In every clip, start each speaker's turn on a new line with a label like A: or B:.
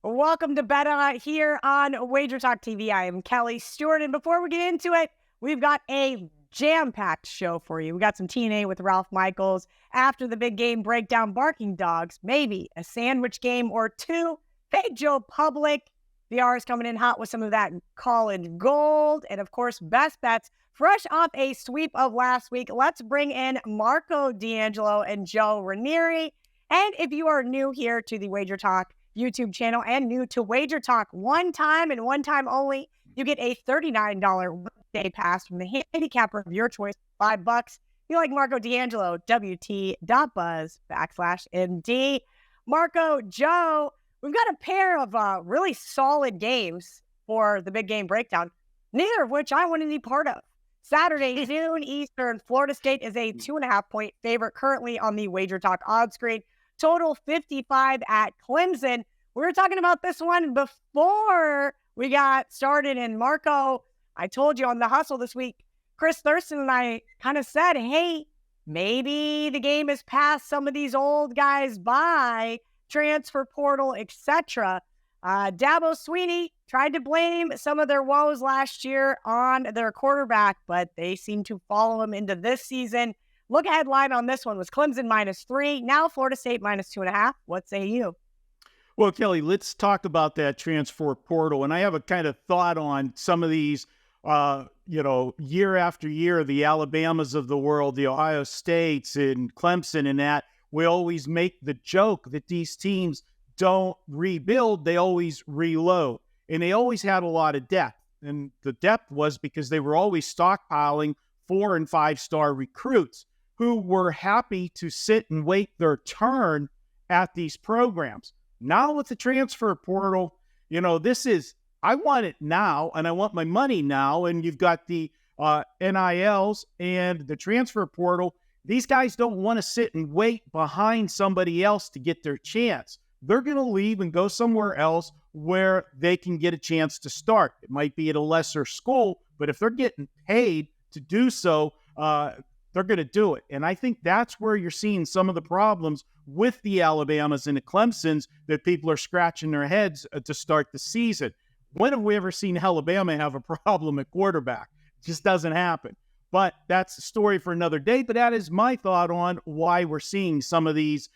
A: Welcome to Bet here on Wager Talk TV. I am Kelly Stewart, and before we get into it, we've got a jam-packed show for you. We got some TNA with Ralph Michaels. After the big game breakdown, barking dogs, maybe a sandwich game or two. Fake Joe Public. VR is coming in hot with some of that college gold. And of course, best bets. Fresh off a sweep of last week, let's bring in Marco D'Angelo and Joe Raineri. And if you are new here to the Wager Talk YouTube channel and new to Wager Talk, one time and one time only, you get a $39 day pass from the handicapper of your choice, $5. If you like Marco D'Angelo, WT.buzz/MD. Marco, Joe, we've got a pair of really solid games for the big game breakdown, neither of which I want to be part of. Saturday, noon Eastern, Florida State is a 2.5-point favorite currently on the Wager Talk odds screen. Total 55 at Clemson. We were talking about this one before we got started. And Marco, I told you on the hustle this week, Chris Thurston and I kind of said, hey, maybe the game has passed some of these old guys by, transfer portal, etc. Dabo Swinney tried to blame some of their woes last year on their quarterback, but they seem to follow him into this season. Look ahead line on this one was Clemson -3. Now Florida State -2.5. What say you?
B: Well, Kelly, let's talk about that transfer portal. And I have a kind of thought on some of these, year after year, the Alabamas of the world, the Ohio States and Clemson and that. We always make the joke that these teams don't rebuild, they always reload. And they always had a lot of depth. And the depth was because they were always stockpiling 4- and 5-star recruits who were happy to sit and wait their turn at these programs. Now with the transfer portal, this is, I want it now and I want my money now. And you've got the NILs and the transfer portal. These guys don't want to sit and wait behind somebody else to get their chance. They're going to leave and go somewhere else where they can get a chance to start. It might be at a lesser school, but if they're getting paid to do so, they're going to do it. And I think that's where you're seeing some of the problems with the Alabamas and the Clemsons that people are scratching their heads to start the season. When have we ever seen Alabama have a problem at quarterback? It just doesn't happen. But that's a story for another day. But that is my thought on why we're seeing some of these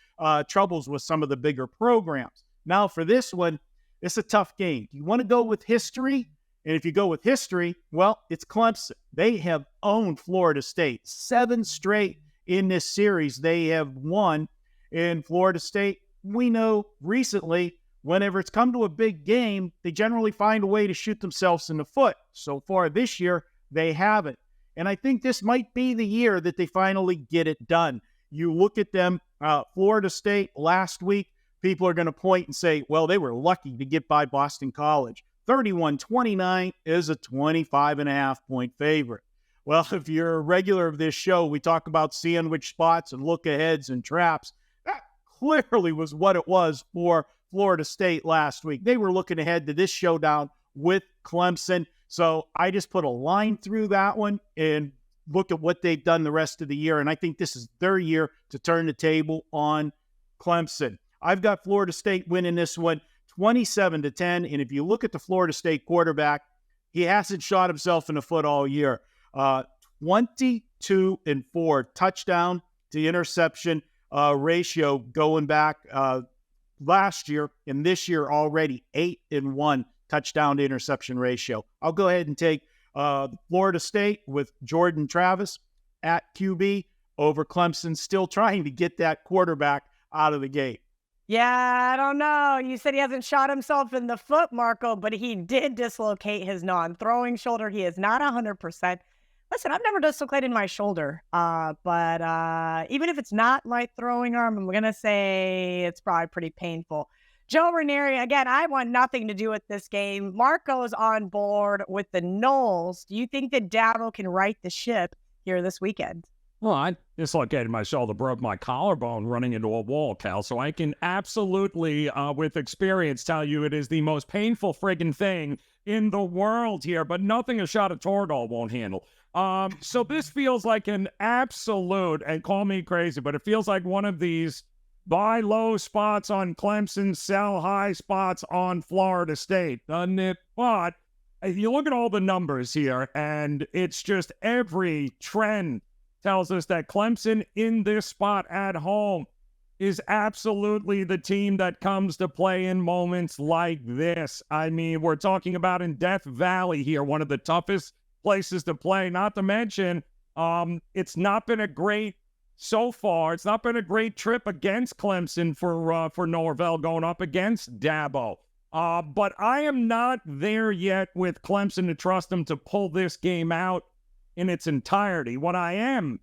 B: troubles with some of the bigger programs. Now for this one, it's a tough game. Do you want to go with history? And if you go with history, well, it's Clemson. They have owned Florida State 7 straight in this series. They have won. In Florida State, we know recently, whenever it's come to a big game, they generally find a way to shoot themselves in the foot. So far this year, they haven't. And I think this might be the year that they finally get it done. You look at them, Florida State last week, people are going to point and say, well, they were lucky to get by Boston College. 31-29 is a 25.5-point favorite. Well, if you're a regular of this show, we talk about sandwich spots and look-aheads and traps. That clearly was what it was for Florida State last week. They were looking ahead to this showdown with Clemson. So I just put a line through that one and look at what they've done the rest of the year. And I think this is their year to turn the table on Clemson. I've got Florida State winning this one 27-10. And if you look at the Florida State quarterback, he hasn't shot himself in the foot all year. 22-4 touchdown to interception ratio going back last year, and this year already 8-1 touchdown to interception ratio. I'll go ahead and take Florida State with Jordan Travis at QB over Clemson, still trying to get that quarterback out of the gate.
A: Yeah, I don't know. You said he hasn't shot himself in the foot, Marco, but he did dislocate his non-throwing shoulder. He is not 100%. Listen, I've never dislocated my shoulder, but even if it's not my throwing arm, I'm going to say it's probably pretty painful. Joe Raineri, again, I want nothing to do with this game. Marco's on board with the Noles. Do you think that Dabo can right the ship here this weekend?
C: Well, I dislocated my shoulder, broke my collarbone running into a wall, Cal. So I can absolutely, with experience, tell you it is the most painful friggin' thing in the world here, but nothing a shot of Toradol won't handle. So this feels like an absolute, and call me crazy, but it feels like one of these Buy low spots on Clemson, sell high spots on Florida State, doesn't it? But if you look at all the numbers here, and it's just every trend tells us that Clemson in this spot at home is absolutely the team that comes to play in moments like this. I mean, we're talking about in Death Valley here, one of the toughest places to play, not to mention it's not been a great so far. It's not been a great trip against Clemson for Norvell going up against Dabo. But I am not there yet with Clemson to trust them to pull this game out in its entirety. What I am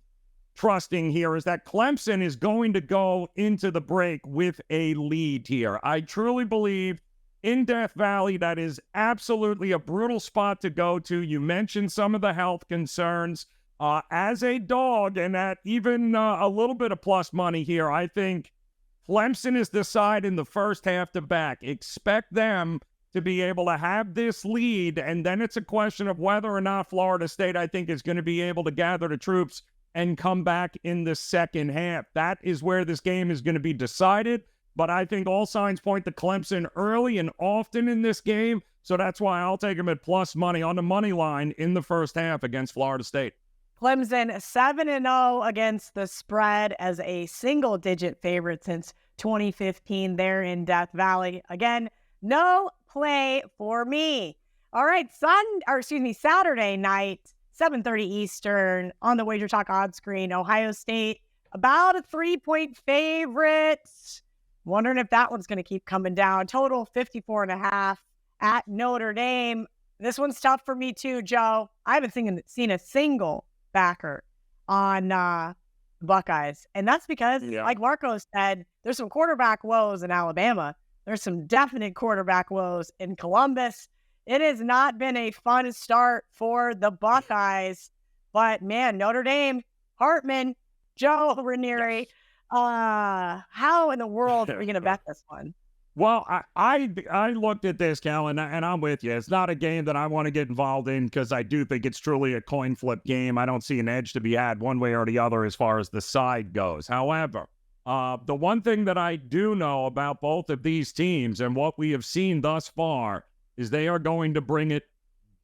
C: trusting here is that Clemson is going to go into the break with a lead here. I truly believe in Death Valley that is absolutely a brutal spot to go to. You mentioned some of the health concerns. As a dog, and at even a little bit of plus money here, I think Clemson is the side in the first half to back. Expect them to be able to have this lead, and then it's a question of whether or not Florida State, I think, is going to be able to gather the troops and come back in the second half. That is where this game is going to be decided, but I think all signs point to Clemson early and often in this game, so that's why I'll take them at plus money on the money line in the first half against Florida State.
A: Clemson 7-0 against the spread as a single-digit favorite since 2015 there in Death Valley. Again, no play for me. All right, Saturday night, 7:30 Eastern on the Wager Talk odds screen. Ohio State about a 3-point favorite. Wondering if that one's going to keep coming down. Total 54.5 at Notre Dame. This one's tough for me too, Joe. I haven't seen a single backer on the Buckeyes. And that's because, like Marco said, there's some quarterback woes in Alabama. There's some definite quarterback woes in Columbus. It has not been a fun start for the Buckeyes. But, man, Notre Dame, Hartman, Joe Raineri, how in the world are we going to bet this one?
C: Well, I looked at this, Cal, and I'm with you. It's not a game that I want to get involved in because I do think it's truly a coin flip game. I don't see an edge to be had one way or the other as far as the side goes. However, the one thing that I do know about both of these teams and what we have seen thus far is they are going to bring it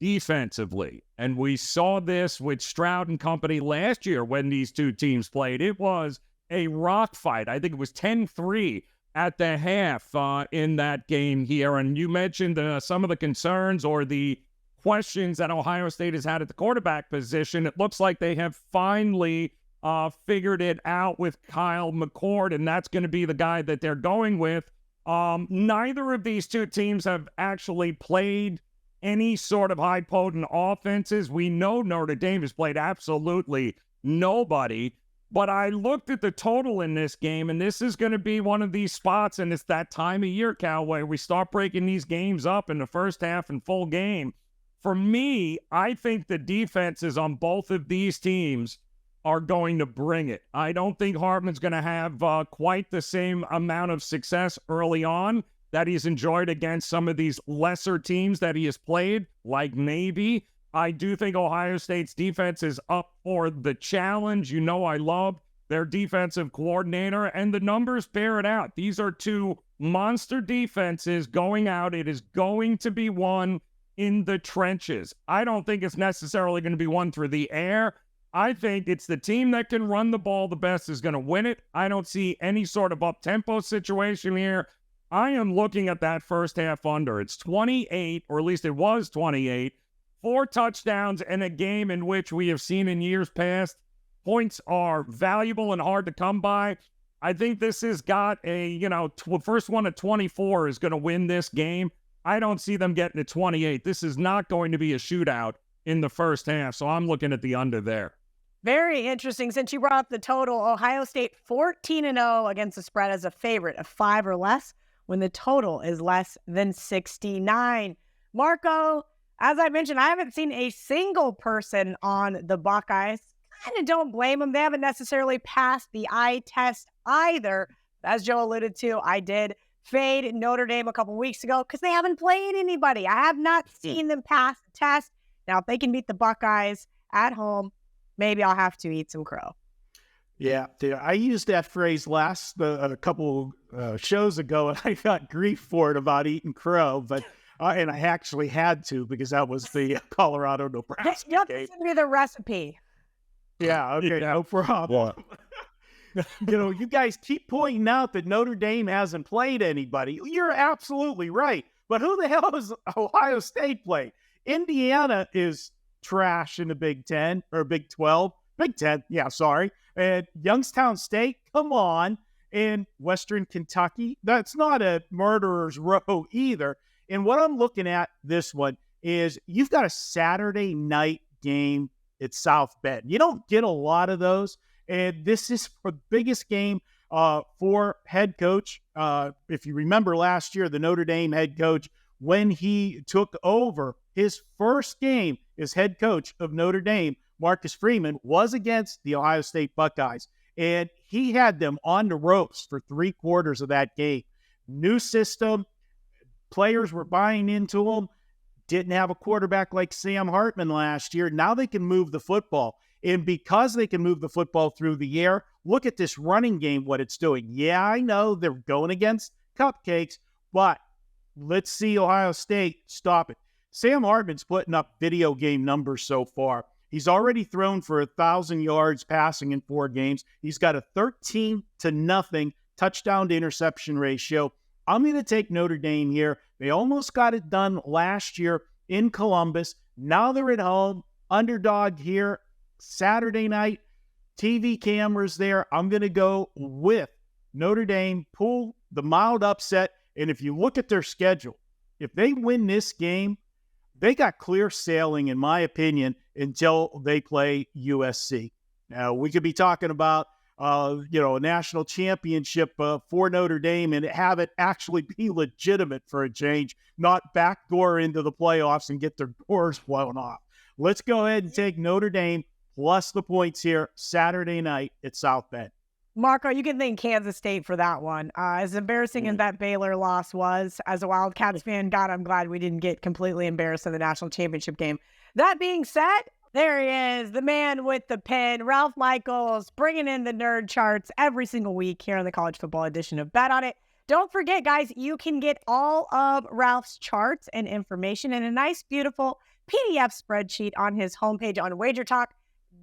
C: defensively. And we saw this with Stroud and company last year when these two teams played. It was a rock fight. I think it was 10-3 at the half in that game here. And you mentioned some of the concerns or the questions that Ohio State has had at the quarterback position. It looks like they have finally figured it out with Kyle McCord, and that's going to be the guy that they're going with. Neither of these two teams have actually played any sort of high-potent offenses. We know Notre Dame has played absolutely nobody. But I looked at the total in this game, and this is going to be one of these spots, and it's that time of year, Cal, where we start breaking these games up in the first half and full game. For me, I think the defenses on both of these teams are going to bring it. I don't think Hartman's going to have quite the same amount of success early on that he's enjoyed against some of these lesser teams that he has played, like Navy. I do think Ohio State's defense is up for the challenge. You know I love their defensive coordinator, and the numbers bear it out. These are two monster defenses going out. It is going to be won in the trenches. I don't think it's necessarily going to be won through the air. I think it's the team that can run the ball the best is going to win it. I don't see any sort of up-tempo situation here. I am looking at that first half under. It's 28, or at least it was 28. 4 touchdowns in a game in which we have seen in years past, points are valuable and hard to come by. I think this has got a, first one at 24 is going to win this game. I don't see them getting to 28. This is not going to be a shootout in the first half, so I'm looking at the under there.
A: Very interesting. Since you brought up the total, Ohio State 14-0 against the spread as a favorite of 5 or less when the total is less than 69. Marco, as I mentioned, I haven't seen a single person on the Buckeyes. Kind of don't blame them. They haven't necessarily passed the eye test either. As Joe alluded to, I did fade Notre Dame a couple weeks ago because they haven't played anybody. I have not seen them pass the test. Now, if they can beat the Buckeyes at home, maybe I'll have to eat some crow.
B: Yeah, I used that phrase a couple shows ago, and I got grief for it about eating crow, but and I actually had to because that was the Colorado-Nebraska
A: You have to
B: game.
A: send me the recipe.
B: Yeah, okay, no problem. You guys keep pointing out that Notre Dame hasn't played anybody. You're absolutely right. But who the hell has Ohio State played? Indiana is trash in the Big 10 or Big 12. Big 10, yeah, sorry. And Youngstown State, come on. And Western Kentucky, that's not a murderer's row either. And what I'm looking at this one is you've got a Saturday night game at South Bend. You don't get a lot of those. And this is the biggest game for head coach. If you remember last year, the Notre Dame head coach, when he took over, his first game as head coach of Notre Dame, Marcus Freeman, was against the Ohio State Buckeyes. And he had them on the ropes for 3/4 of that game. New system. Players were buying into them. Didn't have a quarterback like Sam Hartman last year. Now they can move the football. And because they can move the football through the air, look at this running game, what it's doing. Yeah, I know they're going against cupcakes, but let's see Ohio State stop it. Sam Hartman's putting up video game numbers so far. He's already thrown for 1,000 yards passing in 4 games. He's got a 13-0 touchdown to interception ratio. I'm going to take Notre Dame here. They almost got it done last year in Columbus. Now they're at home, underdog here, Saturday night, TV cameras there. I'm going to go with Notre Dame, pull the mild upset. And if you look at their schedule, if they win this game, they got clear sailing, in my opinion, until they play USC. Now, we could be talking about, a national championship for Notre Dame and have it actually be legitimate for a change, not backdoor into the playoffs and get their doors blown off. Let's go ahead and take Notre Dame plus the points here Saturday night at South Bend.
A: Marco, you can thank Kansas State for that one. As embarrassing as that Baylor loss was, as a Wildcats fan, God, I'm glad we didn't get completely embarrassed in the national championship game. That being said, there he is, the man with the pen, Ralph Michaels, bringing in the nerd charts every single week here on the college football edition of Bet On It. Don't forget, guys, you can get all of Ralph's charts and information in a nice, beautiful PDF spreadsheet on his homepage on Wager Talk.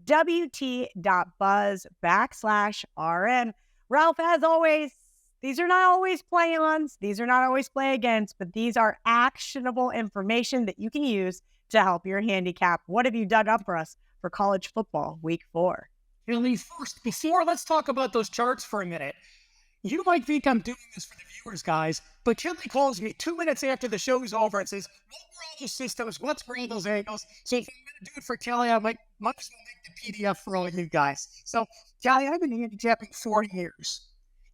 A: wt.buzz/RN. Ralph, as always, these are not always play-ons. These are not always play-against, but these are actionable information that you can use to help your handicap. What have you dug up for us for college football week 4?
D: Really, first, let's talk about those charts for a minute. You might think I'm doing this for the viewers, guys, but Kelly calls me 2 minutes after the show's over and says, what were all those systems? What's for all those angles? So if I'm going to do it for Kelly, I might as well make the PDF for all of you guys. So, Kelly, I've been handicapping 40 years.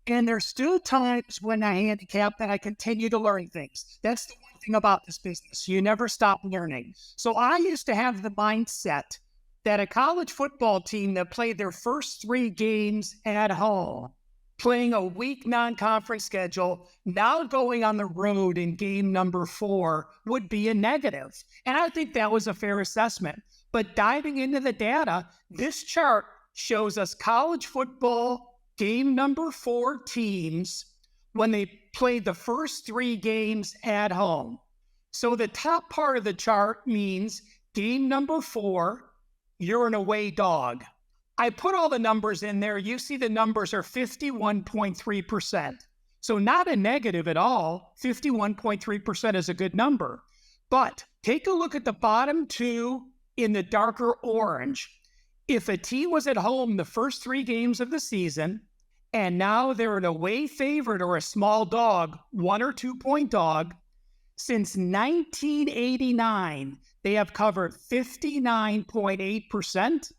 D: And there's still times when I handicap that I continue to learn things. That's the one thing about this business. You never stop learning. So I used to have the mindset that a college football team that played their first 3 games at home, playing a weak non-conference schedule, now going on the road in game number 4 would be a negative. And I think that was a fair assessment. But diving into the data, this chart shows us college football game number 4 teams when they played the first 3 games at home. So the top part of the chart means game number 4, you're an away dog. I put all the numbers in there. You see the numbers are 51.3%. So not a negative at all. 51.3% is a good number. But take a look at the bottom 2 in the darker orange. If a team was at home the first 3 games of the season, and now they're an away favorite or a small dog, 1 or 2 point dog, since 1989, they have covered 59.8%.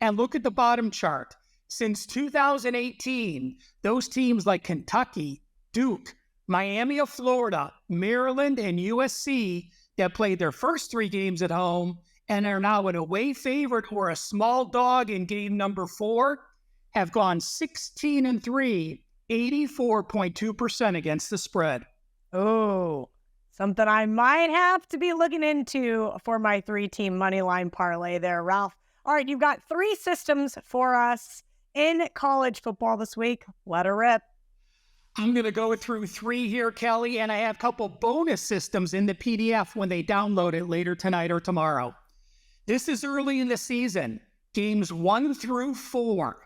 D: And look at the bottom chart. Since 2018, those teams like Kentucky, Duke, Miami of Florida, Maryland, and USC that played their first 3 games at home and are now an away favorite or a small dog in game number 4 have gone 16-3, 84.2% against the spread.
A: Oh, something I might have to be looking into for my 3-team money line parlay there, Ralph. All right, you've got 3 systems for us in college football this week. Let her rip.
D: I'm going to go through 3 here, Kelly, and I have a couple bonus systems in the PDF when they download it later tonight or tomorrow. This is early in the season. Games 1 through 4.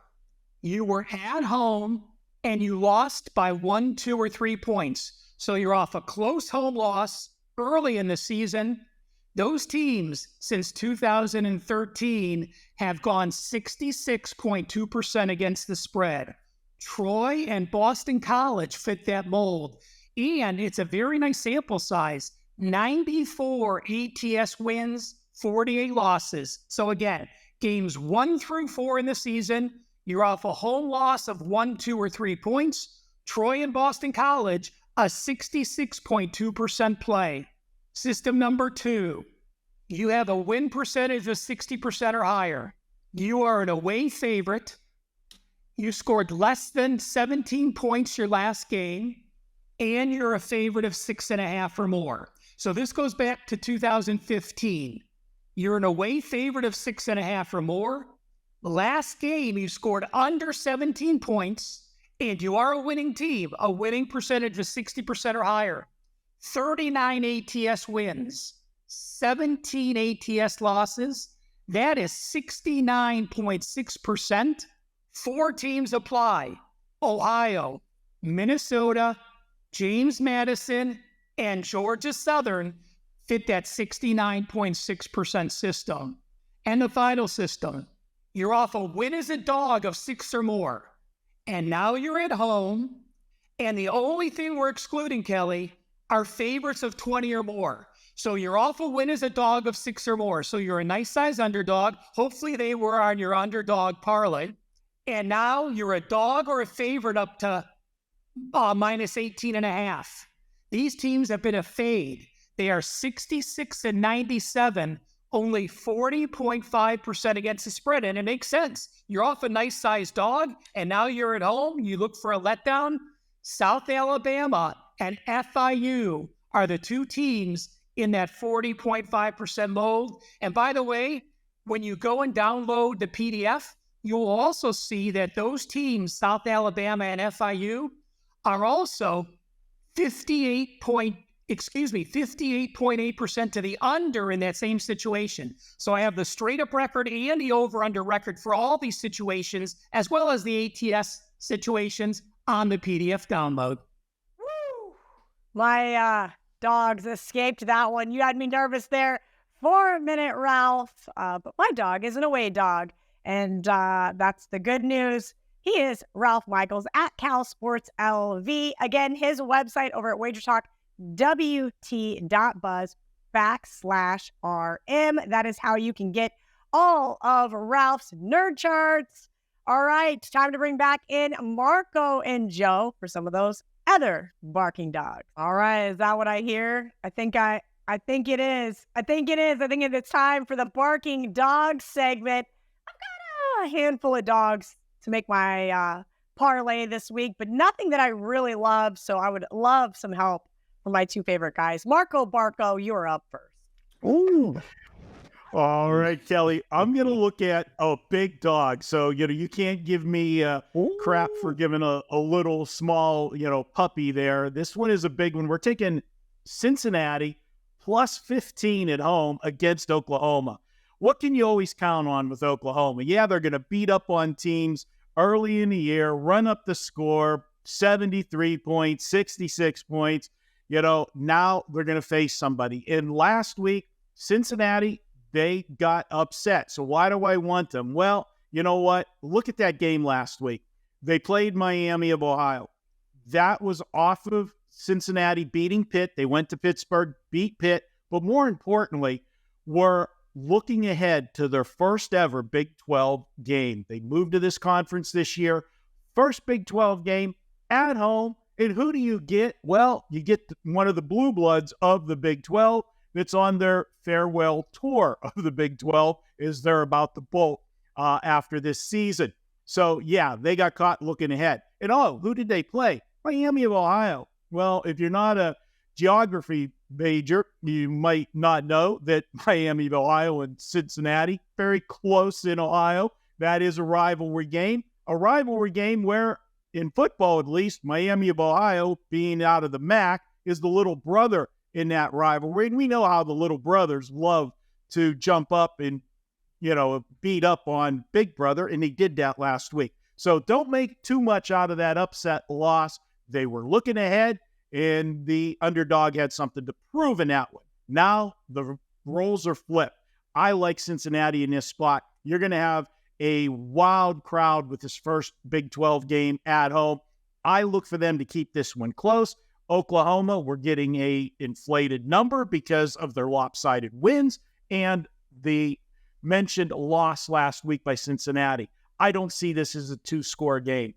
D: You were at home and you lost by 1, 2, or 3 points. So you're off a close home loss early in the season. Those teams since 2013 have gone 66.2% against the spread. Troy and Boston College fit that mold. And it's a very nice sample size. 94 ATS wins, 48 losses. So again, games 1 through 4 in the season, you're off a home loss of 1, 2, or 3 points. Troy and Boston College, a 66.2% play. System number 2, you have a win percentage of 60% or higher. You are an away favorite. You scored less than 17 points your last game, and you're a favorite of 6.5 or more. So this goes back to 2015. You're an away favorite of 6.5 or more. Last game, you scored under 17 points, and you are a winning team, a winning percentage of 60% or higher. 39 ATS wins, 17 ATS losses. That is 69.6%. 4 teams apply: Ohio, Minnesota, James Madison, and Georgia Southern fit that 69.6% system. And the final system, you're off a win as a dog of 6 or more. And now you're at home, and the only thing we're excluding, Kelly, are favorites of 20 or more. So you're off a win as a dog of 6 or more. So you're a nice size underdog. Hopefully they were on your underdog parlay. And now you're a dog or a favorite up to minus 18.5. These teams have been a fade. They are 66 and 97, only 40.5% against the spread. And it makes sense. You're off a nice sized dog, and now you're at home. You look for a letdown. South Alabama and FIU are the 2 teams in that 40.5% mold. And by the way, when you go and download the PDF, you'll also see that those teams, South Alabama and FIU, are also 58.8% to the under in that same situation. So I have the straight up record and the over under record for all these situations, as well as the ATS situations on the PDF download.
A: Woo! My dogs escaped that one. You had me nervous there for a minute, Ralph. But my dog is an away dog. And that's the good news. He is Ralph Michaels at Cal Sports LV. Again, his website over at wagertalk.wt.buzz/RM. That is how you can get all of Ralph's nerd charts. All right, time to bring back in Marco and Joe for some of those other barking dogs. All right, is that what I hear? I think it is. I think it's time for the barking dog segment. A handful of dogs to make my parlay this week, but nothing that I really love, so I would love some help from my 2 favorite guys. Marco Barco, you're up first.
B: Ooh. All right, Kelly, I'm going to look at a big dog. So, you can't give me crap for giving a little small, puppy there. This one is a big one. We're taking Cincinnati plus 15 at home against Oklahoma. What can you always count on with Oklahoma? Yeah, they're going to beat up on teams early in the year, run up the score, 73 points, 66 points. Now they're going to face somebody. And last week, Cincinnati, they got upset. So why do I want them? Well, you know what? Look at that game last week. They played Miami of Ohio. That was off of Cincinnati beating Pitt. They went to Pittsburgh, beat Pitt. But more importantly, were looking ahead to their first ever Big 12 game. They moved to this conference this year. First Big 12 game at home. And who do you get? Well, you get one of the blue bloods of the Big 12 that's on their farewell tour of the Big 12 as they're about to bolt after this season. So, yeah, they got caught looking ahead. And, who did they play? Miami of Ohio. Well, if you're not a geography major, you might not know that Miami of Ohio and Cincinnati, very close in Ohio. That is a rivalry game. a rivalry game where, in football at least, Miami of Ohio, being out of the MAC, is the little brother in that rivalry. And we know how the little brothers love to jump up and, beat up on Big Brother, and he did that last week. So don't make too much out of that upset loss. They were looking ahead, and the underdog had something to prove in that one. Now the roles are flipped. I like Cincinnati in this spot. You're going to have a wild crowd with this first Big 12 game at home. I look for them to keep this one close. Oklahoma, we're getting a inflated number because of their lopsided wins and the mentioned loss last week by Cincinnati. I don't see this as a 2-score game.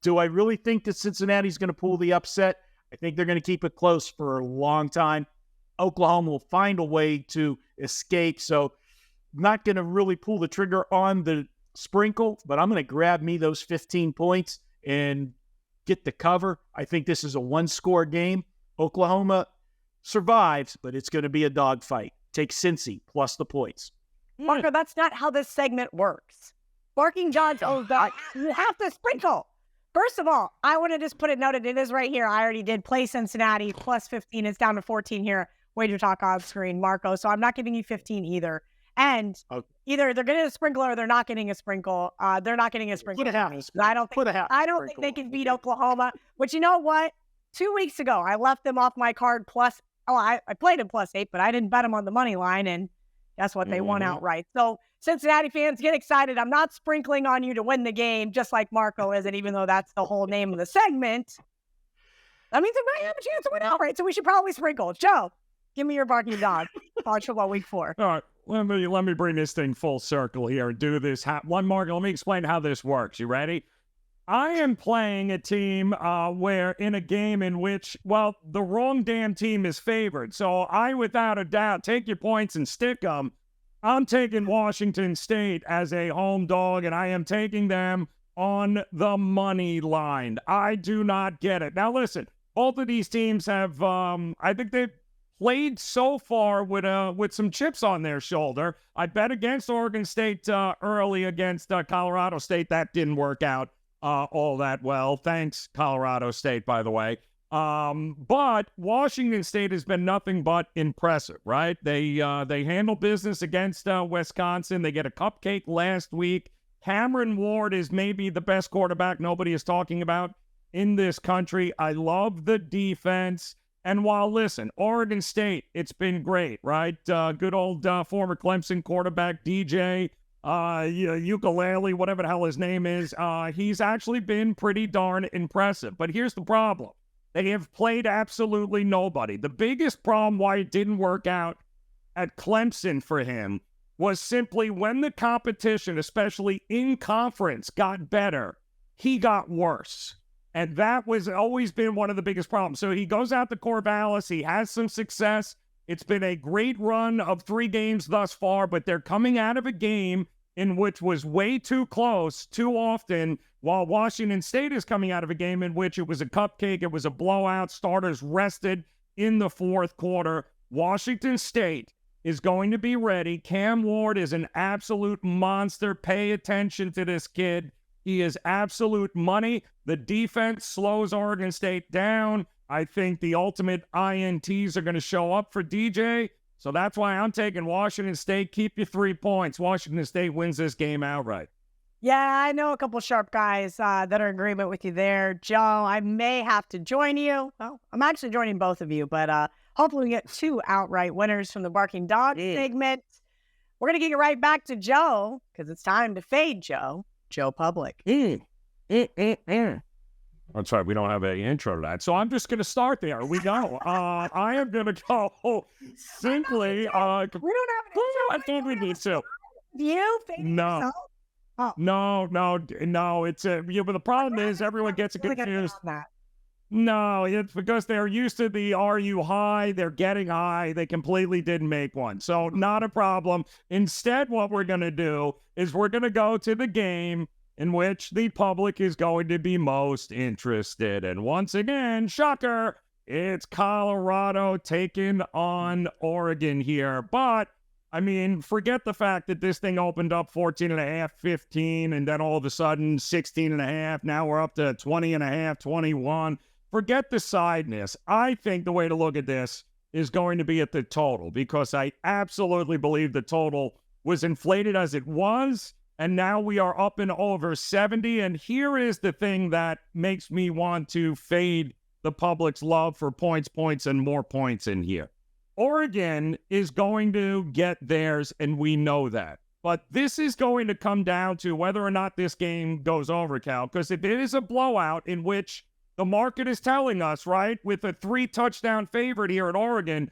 B: Do I really think that Cincinnati's going to pull the upset? I think they're going to keep it close for a long time. Oklahoma will find a way to escape, so not going to really pull the trigger on the sprinkle, but I'm going to grab me those 15 points and get the cover. I think this is a 1-score game. Oklahoma survives, but it's going to be a dogfight. Take Cincy plus the points.
A: Marco, that's not how this segment works. Barking Dogs, you have to sprinkle. First of all, I want to just put it noted. It is right here. I already did play Cincinnati plus 15. It's down to 14 here. Wager talk on screen, Marco. So I'm not giving you 15 either. And either they're getting a sprinkle or they're not getting a sprinkle. They're not getting a sprinkle. I don't think they can beat Oklahoma. But you know what? 2 weeks ago, I left them off my card plus. I played them plus 8, but I didn't bet them on the money line, and guess what? They won outright. So Cincinnati fans, get excited. I'm not sprinkling on you to win the game, just like Marco isn't, even though that's the whole name of the segment. That means they might have a chance to win outright, so we should probably sprinkle. Joe, give me your barking dog. College football week 4.
C: All right, let me bring this thing full circle here and do this. Marco, let me explain how this works. You ready? I am playing a team where in a game in which, the wrong damn team is favored. So I, without a doubt, take your points and stick them. I'm taking Washington State as a home dog, and I am taking them on the money line. I do not get it. Now, listen, both of these teams have, I think they've played so far with some chips on their shoulder. I bet against Oregon State early against Colorado State. That didn't work out all that well. Thanks, Colorado State, by the way. But Washington State has been nothing but impressive, right? They handle business against Wisconsin. They get a cupcake last week. Cameron Ward is maybe the best quarterback nobody is talking about in this country. I love the defense. And while, listen, Oregon State, it's been great, right? Good old former Clemson quarterback, DJ, Ukulele, whatever the hell his name is. He's actually been pretty darn impressive. But here's the problem. They have played absolutely nobody. The biggest problem why it didn't work out at Clemson for him was simply when the competition, especially in conference, got better, he got worse. And that was always been one of the biggest problems. So he goes out to Corvallis. He has some success. It's been a great run of 3 games thus far, but they're coming out of a game in which was way too close too often, while Washington State is coming out of a game in which it was a cupcake, it was a blowout, starters rested in the fourth quarter. Washington State is going to be ready. Cam Ward is an absolute monster. Pay attention to this kid. He is absolute money. The defense slows Oregon State down. I think the ultimate INTs are going to show up for DJ. So that's why I'm taking Washington State. Keep your 3 points. Washington State wins this game outright.
A: Yeah, I know a couple sharp guys that are in agreement with you there. Joe, I may have to join you. Well, I'm actually joining both of you, but hopefully we get 2 outright winners from the Barking Dog segment. We're going to get you right back to Joe because it's time to fade Joe. Joe Public.
C: That's right. We don't have an intro to that. So I'm just going to start there. We go. I am going to go simply.
A: We don't have an intro.
C: I think we need to.
A: You fading yourself?
C: Oh. No. It's but the problem is everyone gets confused. No, it's because they're used to the "Are you high?" They're getting high. They completely didn't make one. So not a problem. Instead, what we're going to do is we're going to go to the game in which the public is going to be most interested. And once again, shocker, it's Colorado taking on Oregon here. But I mean, forget the fact that this thing opened up 14.5, 15, and then all of a sudden 16.5. Now we're up to 20.5, 21. Forget the sideness. I think the way to look at this is going to be at the total, because I absolutely believe the total was inflated as it was, and now we are up and over 70. And here is the thing that makes me want to fade the public's love for points, and more points in here. Oregon is going to get theirs, and we know that. But this is going to come down to whether or not this game goes over, Cal, because if it is a blowout in which the market is telling us, right, with a 3-touchdown favorite here at Oregon,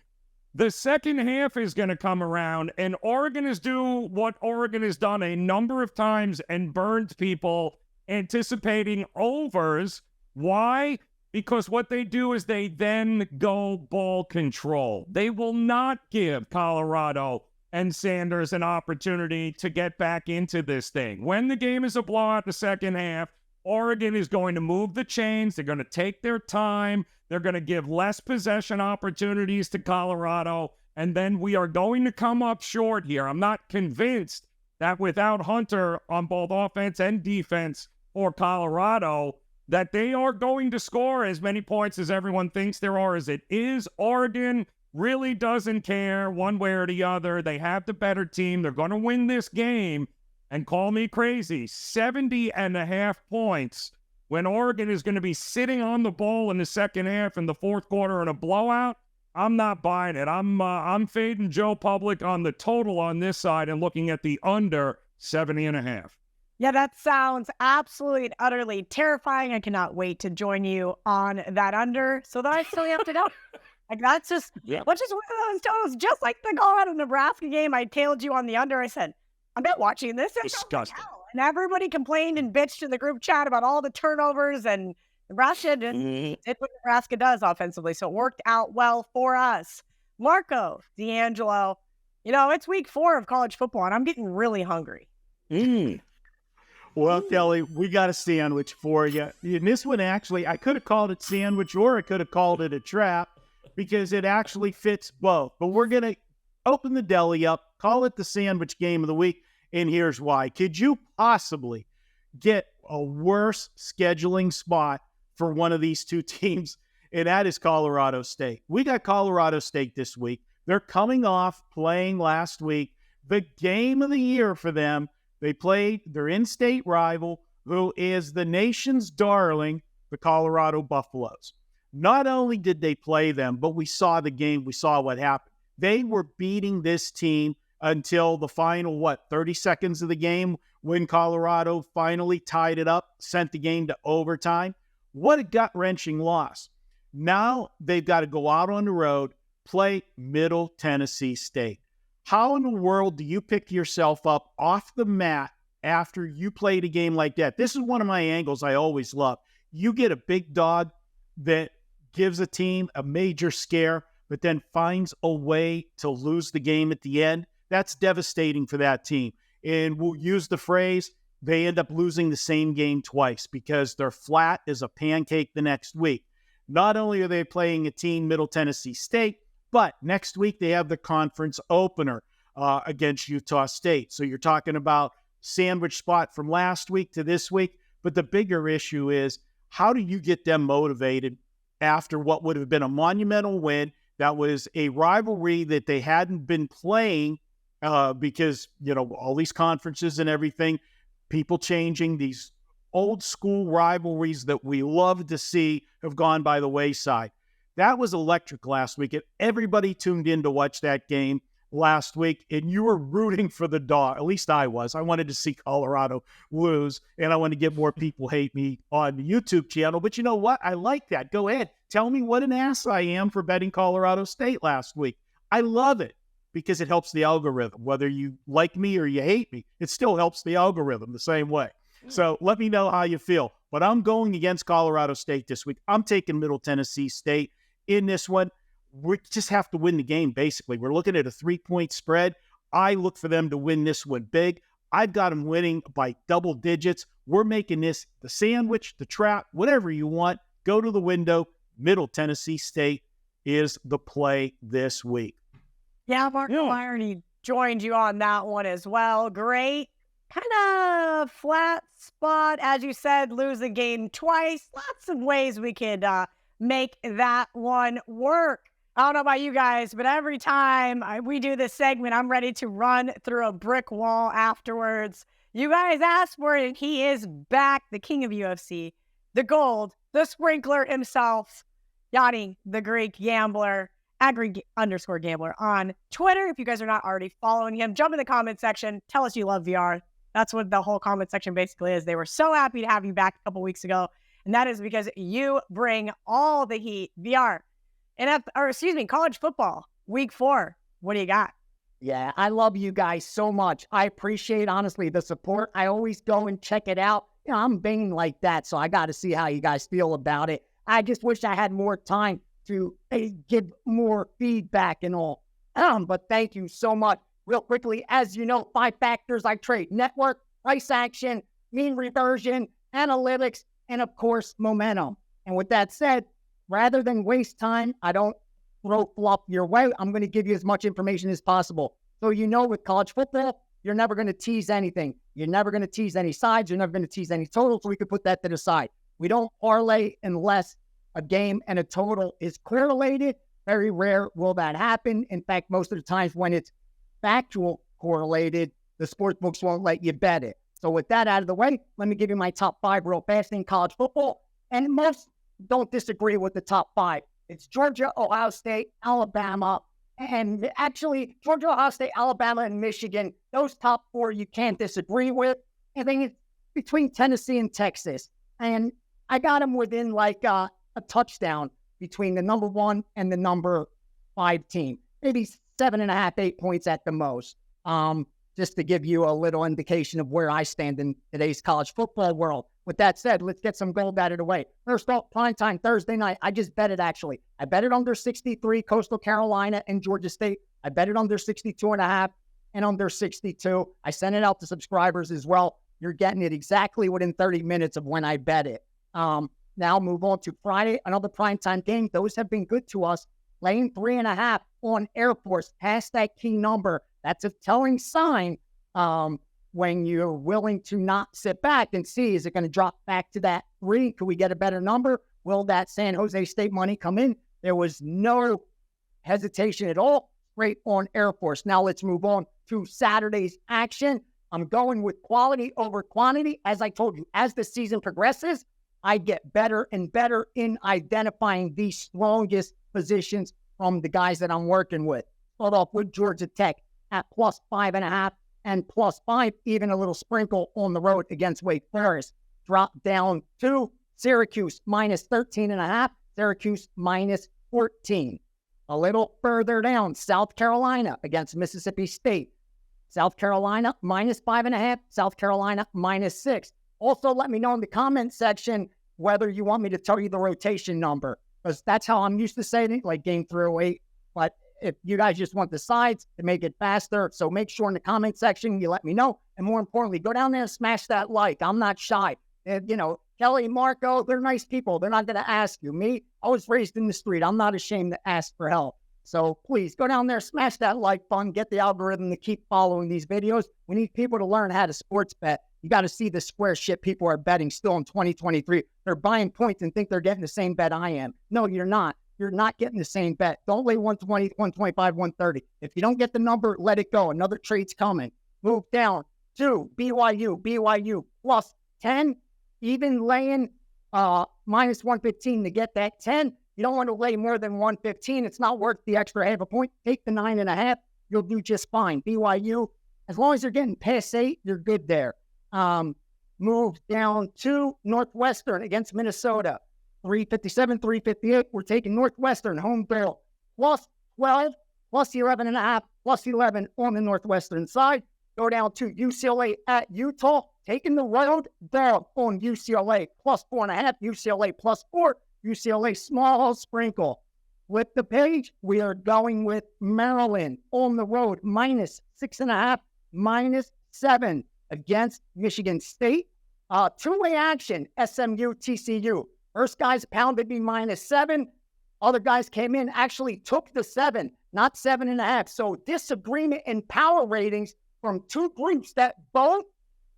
C: the second half is going to come around, and Oregon is do what Oregon has done a number of times and burned people anticipating overs. Why? Because what they do is they then go ball control. They will not give Colorado and Sanders an opportunity to get back into this thing. When the game is a blowout the second half, Oregon is going to move the chains. They're going to take their time. They're going to give less possession opportunities to Colorado. And then we are going to come up short here. I'm not convinced that without Hunter on both offense and defense for Colorado, that they are going to score as many points as everyone thinks there are as it is. Oregon really doesn't care one way or the other. They have the better team. They're going to win this game. And call me crazy, 70.5 points when Oregon is going to be sitting on the ball in the second half in the fourth quarter in a blowout. I'm not buying it. I'm fading Joe Public on the total on this side and looking at the under 70.5.
A: Yeah, that sounds absolutely and utterly terrifying. I cannot wait to join you on that under so that I still have to know. Like, that's just, Which is one of those totals, just like the Colorado-Nebraska game. I tailed you on the under. I said, I'm not watching this. It's
C: disgusting.
A: And everybody complained and bitched in the group chat about all the turnovers, and Nebraska did what Nebraska does offensively. So it worked out well for us. Marco, D'Angelo, it's week 4 of college football, and I'm getting really hungry.
B: Well, Kelly, we got a sandwich for you. In this one, actually, I could have called it sandwich or I could have called it a trap because it actually fits both. But we're going to open the deli up, call it the sandwich game of the week, and here's why. Could you possibly get a worse scheduling spot for one of these two teams? And that is Colorado State. We got Colorado State this week. They're coming off playing last week the game of the year for them. They played their in-state rival, who is the nation's darling, the Colorado Buffaloes. Not only did they play them, but we saw the game. We saw what happened. They were beating this team until the final, 30 seconds of the game when Colorado finally tied it up, sent the game to overtime. What a gut-wrenching loss. Now they've got to go out on the road, play Middle Tennessee State. How in the world do you pick yourself up off the mat after you played a game like that? This is one of my angles I always love. You get a big dog that gives a team a major scare, but then finds a way to lose the game at the end. That's devastating for that team. And we'll use the phrase, they end up losing the same game twice because they're flat as a pancake the next week. Not only are they playing a team, Middle Tennessee State, but next week they have the conference opener against Utah State. So you're talking about sandwich spot from last week to this week. But the bigger issue is, how do you get them motivated after what would have been a monumental win? That was a rivalry that they hadn't been playing because, all these conferences and everything, people changing, these old school rivalries that we love to see have gone by the wayside. That was electric last week, and everybody tuned in to watch that game last week, and you were rooting for the dog. At least I was. I wanted to see Colorado lose, and I wanted to get more people hate me on the YouTube channel. But you know what? I like that. Go ahead. Tell me what an ass I am for betting Colorado State last week. I love it because it helps the algorithm. Whether you like me or you hate me, it still helps the algorithm the same way. So let me know how you feel. But I'm going against Colorado State this week. I'm taking Middle Tennessee State in this one. We just have to win the game, basically. We're looking at a 3-point spread. I look for them to win this one big. I've got them winning by double digits. We're making this the sandwich, the trap, whatever you want. Go to the window. Middle Tennessee State is the play this week.
A: Yeah, Mark, I already joined you on that one as well. Great. Kind of flat spot, as you said, lose the game twice. Lots of ways we could make that one work. I don't know about you guys, but every time we do this segment, I'm ready to run through a brick wall afterwards. You guys asked for it, and he is back, the king of UFC, the gold, the sprinkler himself, Yanni, the Greek gambler, @Greek_gambler on Twitter. If you guys are not already following him, jump in the comment section. Tell us you love VR. That's what the whole comment section basically is. They were so happy to have you back a couple weeks ago, and that is because you bring all the heat. VR, college football, week 4. What do you got?
E: Yeah, I love you guys so much. I appreciate, honestly, the support. I always go and check it out. You know, I'm vain like that, so I got to see how you guys feel about it. I just wish I had more time to give more feedback and all. But thank you so much. Real quickly, as you know, 5 factors I trade: network, price action, mean reversion, analytics, and of course, momentum. And with that said, rather than waste time, I don't throw fluff your way. I'm going to give you as much information as possible. So you know, with college football, you're never going to tease anything. You're never going to tease any sides. You're never going to tease any totals. So we could put that to the side. We don't parlay unless a game and a total is correlated. Very rare will that happen. In fact, most of the times when it's factual correlated, the sports books won't let you bet it. So with that out of the way, let me give you my top 5 real fast in college football. And most don't disagree with the top 5. It's Georgia, Ohio State, Alabama, and actually Georgia, Ohio State, Alabama, and Michigan. Those top 4 you can't disagree with. I think it's between Tennessee and Texas. And I got them within like a touchdown between the number 1 and the number 5 team. Maybe 7.5, 8 points at the most. Just to give you a little indication of where I stand in today's college football world. With that said, let's get some gold out of the way. First off, primetime Thursday night. I just bet it, actually. I bet it under 63, Coastal Carolina and Georgia State. I bet it under 62.5 and under 62. I sent it out to subscribers as well. You're getting it exactly within 30 minutes of when I bet it. Now move on to Friday, another primetime game. Those have been good to us. Laying 3.5 on Air Force, past that key number. That's a telling sign when you're willing to not sit back and see, is it going to drop back to that 3? Could we get a better number? Will that San Jose State money come in? There was no hesitation at all. Straight on Air Force. Now let's move on to Saturday's action. I'm going with quality over quantity. As I told you, as the season progresses, I get better and better in identifying the strongest positions from the guys that I'm working with. Start off with Georgia Tech at plus 5.5 and plus 5, even a little sprinkle on the road against Wake Forest. Drop down to Syracuse minus 13.5, Syracuse minus 14. A little further down, South Carolina against Mississippi State. South Carolina minus 5.5, South Carolina minus 6. Also, let me know in the comment section whether you want me to tell you the rotation number, because that's how I'm used to saying it, like game 308. But if you guys just want the sides to make it faster, so make sure in the comment section you let me know. And more importantly, go down there and smash that like. I'm not shy. And, you know, Kelly, Marco, they're nice people. They're not going to ask you. Me, I was raised in the street. I'm not ashamed to ask for help. So please go down there, smash that like button, get the algorithm to keep following these videos. We need people to learn how to sports bet. You got to see the square shit people are betting still in 2023. They're buying points and think they're getting the same bet I am. No, you're not. You're not getting the same bet. Don't lay 120, 125, 130. If you don't get the number, let it go. Another trade's coming. Move down to BYU plus 10, even laying minus 115 to get that 10. You don't want to lay more than 115. It's not worth the extra half a point. Take the 9.5. You'll do just fine. BYU, as long as you're getting past 8, you're good there. Move down to Northwestern against Minnesota. 357, 358. We're taking Northwestern home field plus 12, plus 11.5, plus 11 on the Northwestern side. Go down to UCLA at Utah. Taking the road dog on UCLA plus 4.5, UCLA plus 4, UCLA small sprinkle. Flip the page. We are going with Maryland on the road minus 6.5, minus 7 against Michigan State. Two-way action, SMU, TCU. First guys pounded me minus 7. Other guys came in, actually took the 7. not 7.5. So disagreement in power ratings from two groups that both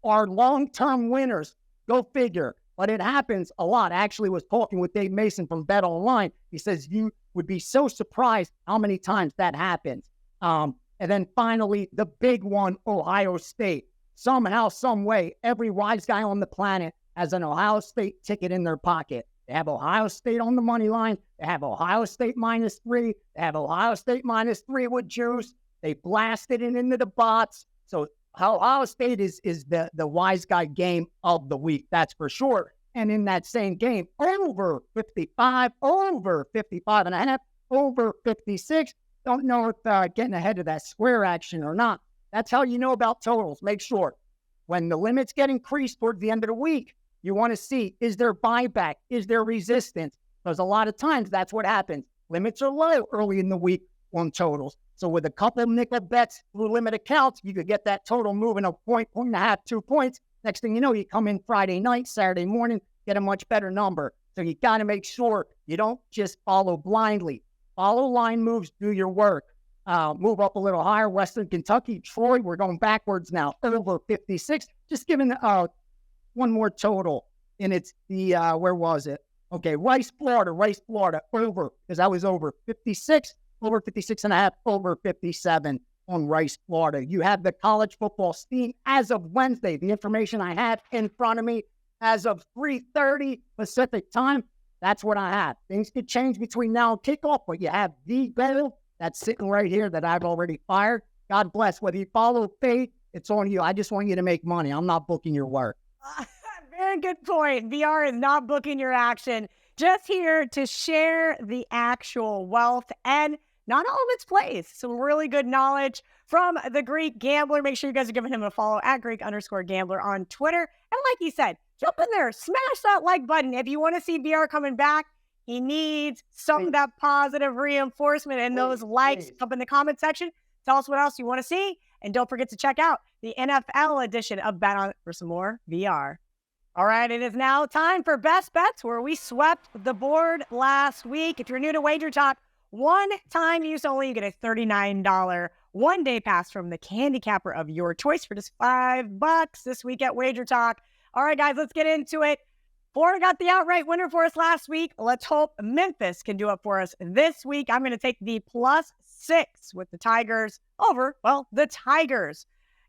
E: are long-term winners. Go figure. But it happens a lot. I actually was talking with Dave Mason from Bet Online. He says you would be so surprised how many times that happens. And then finally, the big one, Ohio State. Somehow, some way, every wise guy on the planet has an Ohio State ticket in their pocket. They have Ohio State on the money line. They have Ohio State -3. They have Ohio State -3 with juice. They blasted it into the bots. So Ohio State is the wise guy game of the week. That's for sure. And in that same game, over 55, over 55.5, over 56. Don't know if getting ahead of that square action or not. That's how you know about totals. Make sure when the limits get increased towards the end of the week, you want to see, is there buyback? Is there resistance? Because a lot of times that's what happens. Limits are low early in the week on totals. So with a couple of nickel bets through limit accounts, you could get that total moving a point, point and a half, 2 points. Next thing you know, you come in Friday night, Saturday morning, get a much better number. So you got to make sure you don't just follow blindly. Follow line moves, do your work. Move up a little higher. Western Kentucky, Troy, we're going backwards now, over 56. Just giving one more total, and it's the, where was it? Okay, Rice, Florida, over, because I was over 56, over 56.5, over 57 on Rice, Florida. You have the college football steam as of Wednesday. The information I have in front of me as of 3:30 Pacific time, that's what I have. Things could change between now and kickoff, but you have the bill that's sitting right here that I've already fired. God bless. Whether you follow faith, it's on you. I just want you to make money. I'm not booking your work.
A: Very good point. VR is not booking your action. Just here to share the actual wealth and not all of its plays. Some really good knowledge from the Greek Gambler. Make sure you guys are giving him a follow at Greek_Gambler on Twitter. And like he said, jump in there, smash that like button. If you want to see VR coming back, he needs some of that positive reinforcement and those likes up in the comment section. Tell us what else you want to see. And don't forget to check out the NFL edition of Bet On for some more VR. All right, it is now time for Best Bets, where we swept the board last week. If you're new to Wager Talk, one-time use only, you get a $39 one-day pass from the candy capper of your choice for just $5 this week at Wager Talk. All right, guys, let's get into it. Florida got the outright winner for us last week. Let's hope Memphis can do it for us this week. I'm going to take the +6 with the Tigers over, well, the Tigers.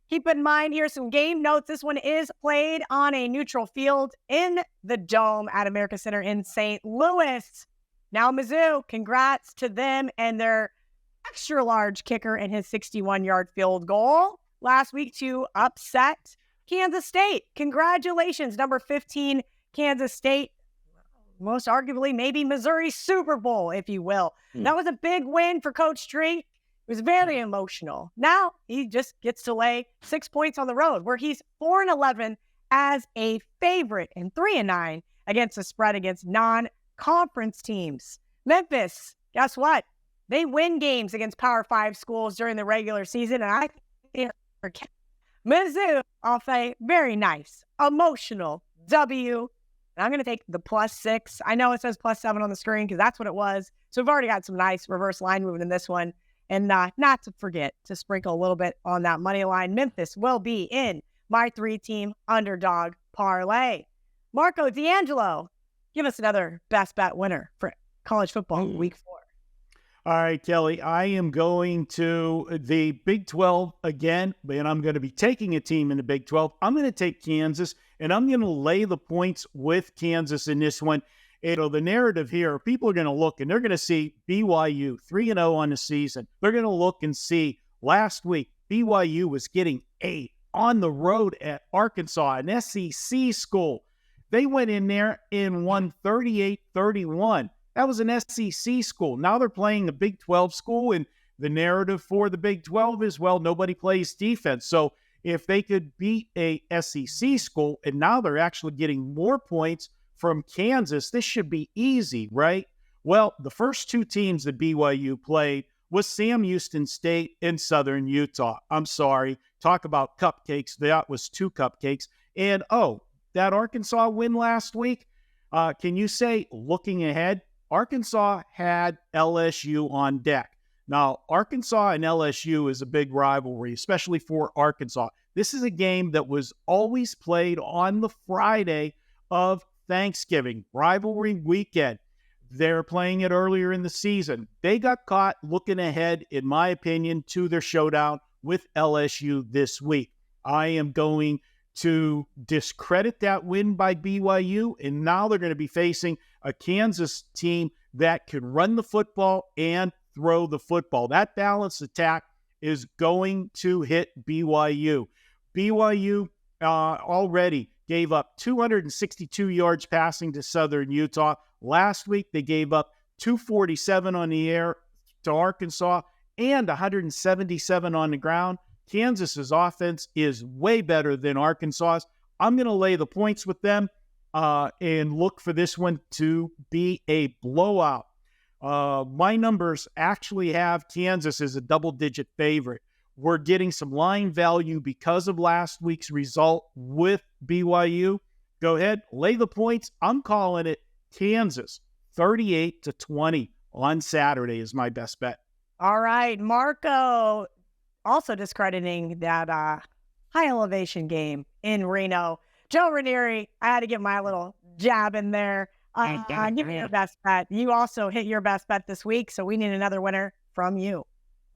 A: Keep in mind here some game notes. This one is played on a neutral field in the Dome at America Center in St. Louis. Now, Mizzou, congrats to them and their extra large kicker and his 61-yard field goal last week to upset Kansas State. Congratulations, number 15 Kansas State, most arguably maybe Missouri's Super Bowl, if you will. That was a big win for Coach Drink. It was very emotional. Now he just gets to lay 6 points on the road, where he's 4-11 as a favorite and 3-9 against the spread against non-conference teams. Memphis, guess what? They win games against Power 5 schools during the regular season, and I think Mizzou off a very nice, emotional W. And I'm going to take the +6. I know it says +7 on the screen because that's what it was. So we've already got some nice reverse line movement in this one. And not to forget to sprinkle a little bit on that money line. Memphis will be in my 3-team underdog parlay. Marco D'Angelo, give us another best bet winner for college football week 4.
B: All right, Kelly, I am going to the Big 12 again, and I'm going to be taking a team in the Big 12. I'm going to take Kansas, and I'm going to lay the points with Kansas in this one. The narrative here, people are going to look, and they're going to see BYU 3-0 on the season. They're going to look and see last week, BYU was getting 8 on the road at Arkansas, an SEC school. They went in there and won 38-31. That was an SEC school. Now they're playing a Big 12 school, and the narrative for the Big 12 is, well, nobody plays defense. So if they could beat a SEC school, and now they're actually getting more points from Kansas, this should be easy, right? Well, the first 2 teams that BYU played was Sam Houston State and Southern Utah. I'm sorry. Talk about cupcakes. That was 2 cupcakes. And, that Arkansas win last week, can you say, looking ahead, Arkansas had LSU on deck. Now, Arkansas and LSU is a big rivalry, especially for Arkansas. This is a game that was always played on the Friday of Thanksgiving, rivalry weekend. They're playing it earlier in the season. They got caught looking ahead, in my opinion, to their showdown with LSU this week. I am going to discredit that win by BYU, and now they're going to be facing a Kansas team that can run the football and throw the football. That balanced attack is going to hit BYU. BYU already gave up 262 yards passing to Southern Utah. Last week, they gave up 247 on the air to Arkansas and 177 on the ground. Kansas's offense is way better than Arkansas's. I'm going to lay the points with them and look for this one to be a blowout. My numbers actually have Kansas as a double-digit favorite. We're getting some line value because of last week's result with BYU. Go ahead, lay the points. I'm calling it Kansas 38-20 on Saturday is my best bet.
A: All right, Marco also discrediting that high elevation game in Reno. Joe Raineri, I had to get my little jab in there. Give me your best bet. You also hit your best bet this week, so we need another winner from you.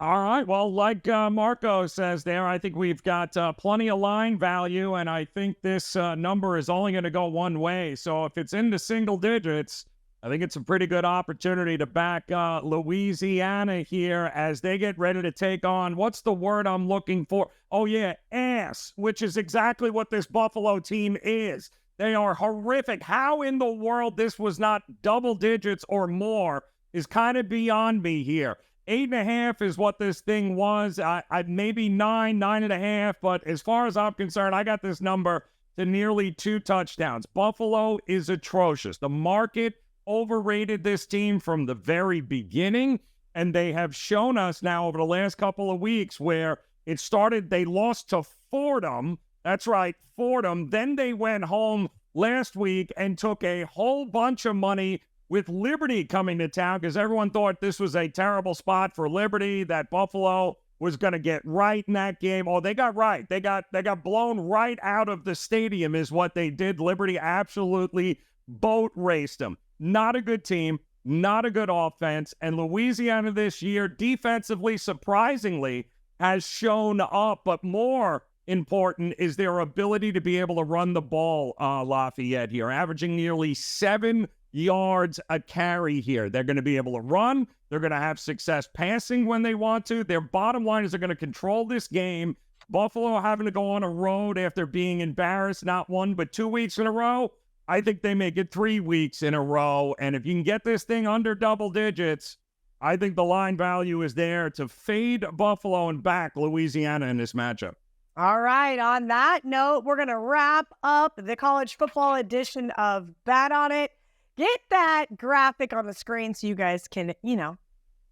C: All right. Well, like Marco says there, I think we've got plenty of line value, and I think this number is only going to go one way. So if it's into single digits, I think it's a pretty good opportunity to back Louisiana here as they get ready to take on, what's the word I'm looking for? Oh, yeah, ass, which is exactly what this Buffalo team is. They are horrific. How in the world this was not double digits or more is kind of beyond me here. 8.5 is what this thing was. I maybe 9.5, but as far as I'm concerned, I got this number to nearly 2 touchdowns. Buffalo is atrocious. The market overrated this team from the very beginning, and they have shown us now over the last couple of weeks where it started, they lost to Fordham. That's right, Fordham. Then they went home last week and took a whole bunch of money with Liberty coming to town because everyone thought this was a terrible spot for Liberty, that Buffalo was going to get right in that game. Oh, they got right. They got blown right out of the stadium is what they did. Liberty absolutely boat raced them. Not a good team, not a good offense. And Louisiana this year, defensively, surprisingly, has shown up. But more important is their ability to be able to run the ball, Lafayette here, averaging nearly 7 yards a carry here. They're going to be able to run. They're going to have success passing when they want to. Their bottom line is they're going to control this game. Buffalo having to go on a road after being embarrassed not 1 but 2 weeks in a row. I think they make it 3 weeks in a row. And if you can get this thing under double digits, I think the line value is there to fade Buffalo and back Louisiana in this matchup.
A: All right. On that note, we're going to wrap up the college football edition of Bet on It. Get that graphic on the screen so you guys can,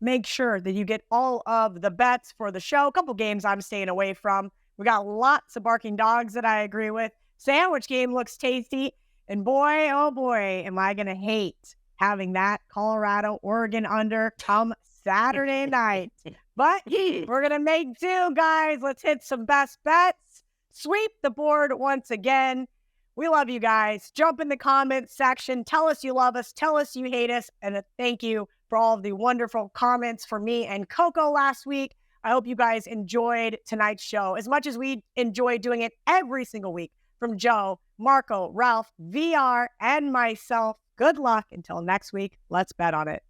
A: make sure that you get all of the bets for the show. A couple games I'm staying away from. We got lots of barking dogs that I agree with. Sandwich game looks tasty. And boy, oh boy, am I going to hate having that Colorado-Oregon under come Saturday night. But we're going to make do, guys. Let's hit some best bets. Sweep the board once again. We love you guys. Jump in the comments section. Tell us you love us. Tell us you hate us. And a thank you for all of the wonderful comments from me and Coco last week. I hope you guys enjoyed tonight's show as much as we enjoy doing it every single week. From Joe, Marco, Ralph, VR, and myself, good luck until next week. Let's bet on it.